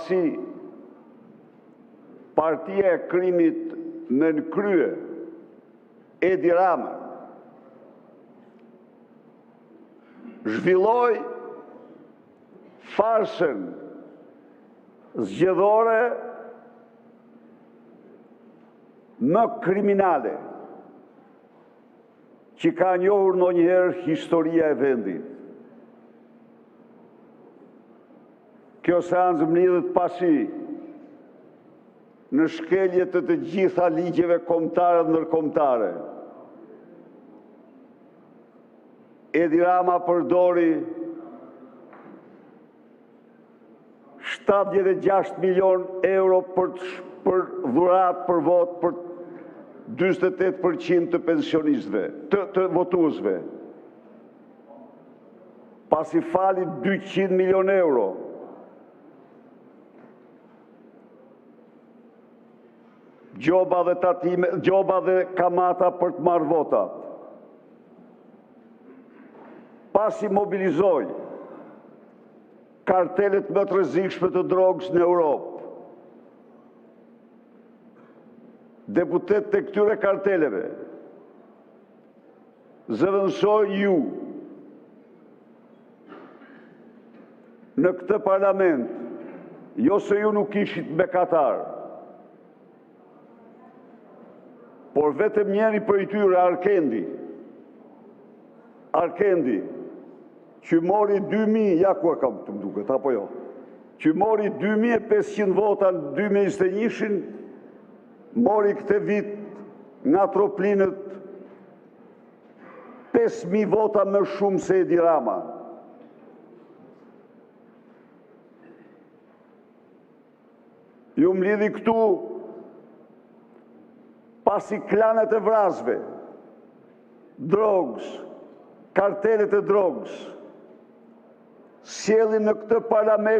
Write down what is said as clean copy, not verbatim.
Si partia e krimit me në krye, Edi Rama, zhvilloi farsën zgjedhore më kriminale që ka njohur ndonjëherë historia e vendit. Kjo seancë më lidhet pasi në shkelje të gjitha ligjeve kombëtare dhe ndërkombëtare. Edi Rama përdori 76 milion euro për dhurat për vot për 48% të pensionistëve, të votuesve. Pasi fali 200 milion euro. Gjoba dhe kamata për të marrë votat. Pasi mobilizoi kartelet më të rrezikshme të drogës në Europë, deputet të këtyre karteleve zëvendësoi ju në këtë parlament, jo se ju nuk ishit bekatar, por vetëm njëri për i tyre, Arkendi, që mori 2000, ja ku e kam të mduket, apo jo, që mori 2500 vota në 2021, mori këtë vit nga troplinët 5000 vota më shumë se Edi Rama. Ju më lidhi këtu pasi klanet e vrasve, drogës, kartelet e drogës, sjellin në këtë parlament